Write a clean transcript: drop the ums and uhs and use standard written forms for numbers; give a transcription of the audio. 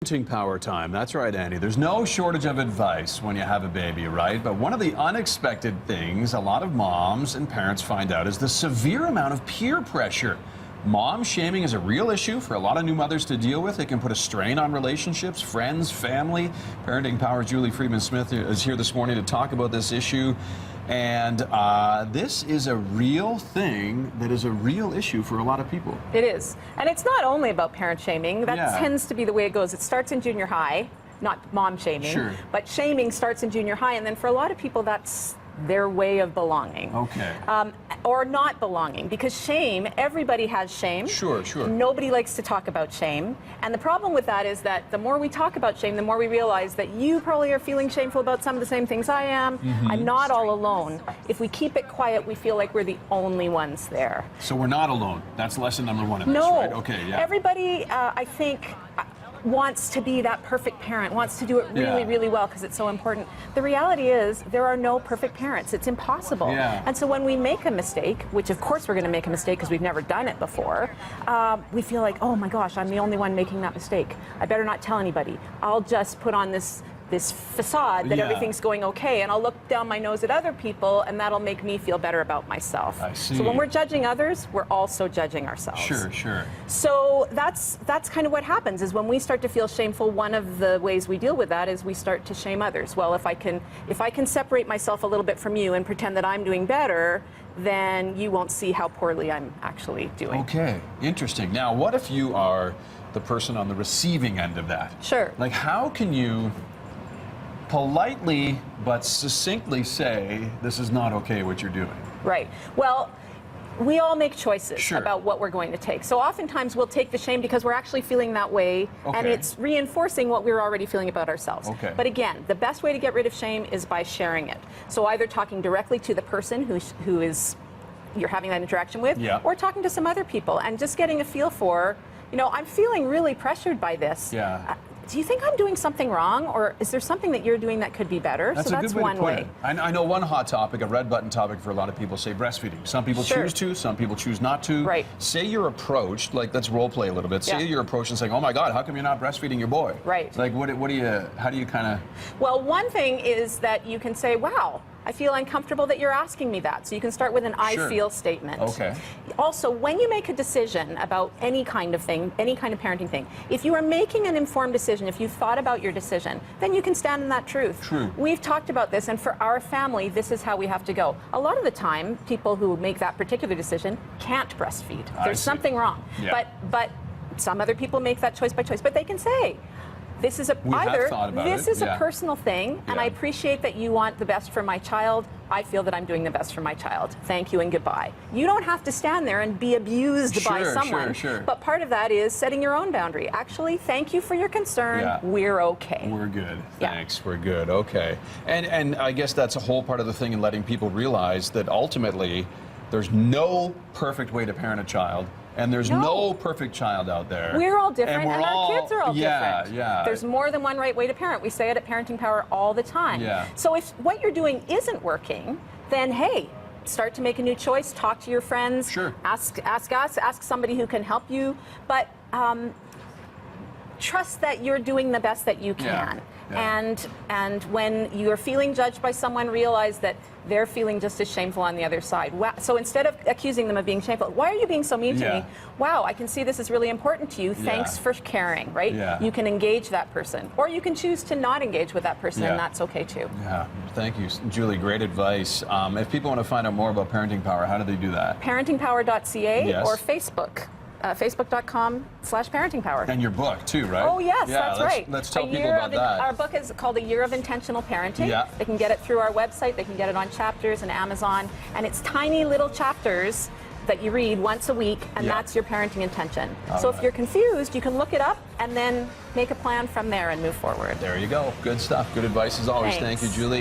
Parenting power time. That's right, Andy. There's no shortage of advice when you have a baby, right? But one of the unexpected things a lot of moms and parents find out is the severe amount of peer pressure. Mom shaming is a real issue for a lot of new mothers to deal with. It can put a strain on relationships, friends, family. Parenting Power's Julie Freedman-Smith is here this morning to talk about this issue. And this is a real thing that is a real issue for a lot of people. It is. And it's not only about parent shaming. That tends to be the way it goes. It starts in junior high, not mom shaming. Sure. But shaming starts in junior high. And then for a lot of people, that's their way of belonging. Okay. Or not belonging, because shame, everybody has shame. Sure, sure. Nobody likes to talk about shame. And the problem with that is that the more we talk about shame, the more we realize that you probably are feeling shameful about some of the same things I am. I'm not all alone. If we keep it quiet, we feel like we're the only ones there. So we're not alone. That's lesson number one in No. this, right? Okay, yeah. Everybody, I think, wants to be that perfect parent, wants to do it really, really well because it's so important. The reality is there are no perfect parents. It's impossible. Yeah. And so when we make a mistake, which of course we're going to make a mistake because we've never done it before, we feel like, oh my gosh, I'm the only one making that mistake. I better not tell anybody. I'll just put on this facade that everything's going okay, and I'll look down my nose at other people, and that'll make me feel better about myself. I see. So when we're judging others, we're also judging ourselves. Sure, sure. So that's kind of what happens, is when we start to feel shameful, one of the ways we deal with that is we start to shame others. Well, if I can separate myself a little bit from you and pretend that I'm doing better, then you won't see how poorly I'm actually doing. Okay, interesting. Now, what if you are the person on the receiving end of that? Sure. Like, how can you politely but succinctly say, this is not okay what you're doing? Right. Well, we all make choices Sure. about what we're going to take. So oftentimes we'll take the shame because we're actually feeling that way, and it's reinforcing what we're already feeling about ourselves. Okay. But again, the best way to get rid of shame is by sharing it. So either talking directly to the person who is you're having that interaction with, or talking to some other people and just getting a feel for, you know, I'm feeling really pressured by this. Yeah. Do you think I'm doing something wrong, or is there something that you're doing that could be better? That's so a that's good way one to put way. it. I know one hot topic, a red button topic for a lot of people, say breastfeeding. Some people choose to, some people choose not to. Right. Say you're approached, like let's role play a little bit. Say you're approached and saying, oh my God, how come you're not breastfeeding your boy? Right. Like what do you, how do you kind of? Well, one thing is that you can say, wow, I feel uncomfortable that you're asking me that. So you can start with an I feel statement. Okay. Also, when you make a decision about any kind of thing, any kind of parenting thing, if you are making an informed decision, if you've thought about your decision, then you can stand in that truth. True. We've talked about this, and for our family, this is how we have to go. A lot of the time, people who make that particular decision can't breastfeed. There's something wrong. Yeah. But some other people make that choice by choice, but they can say, this is a personal thing, and I appreciate that you want the best for my child. I feel that I'm doing the best for my child. Thank you and goodbye. You don't have to stand there and be abused by someone. But part of that is setting your own boundary. Actually, thank you for your concern. We're okay. We're good. Thanks. We're good. Okay. And I guess that's a whole part of the thing in letting people realize that ultimately there's no perfect way to parent a child. And there's no perfect child out there. We're all different, and our kids are all different. Yeah. There's more than one right way to parent. We say it at Parenting Power all the time. Yeah. So if what you're doing isn't working, then hey, start to make a new choice. Talk to your friends. Sure. Ask us. Ask somebody who can help you. But trust that you're doing the best that you can. And when you're feeling judged by someone, realize that they're feeling just as shameful on the other side. Wow. So instead of accusing them of being shameful, why are you being so mean to me? Wow, I can see this is really important to you. Thanks for caring, right? You can engage that person. Or you can choose to not engage with that person, and that's okay too. Yeah, thank you, Julie. Great advice. If people want to find out more about Parenting Power, how do they do that? Parentingpower.ca or Facebook. Facebook.com/parentingpower. And your book too, right? Oh yes, that's right. Let's tell people about that. Our book is called A Year of Intentional Parenting. They can get it through our website. They can get it on Chapters and Amazon. And it's tiny little chapters that you read once a week, and that's your parenting intention. So if you're confused, you can look it up and then make a plan from there and move forward. There you go. Good stuff. Good advice as always. Thank you, Julie.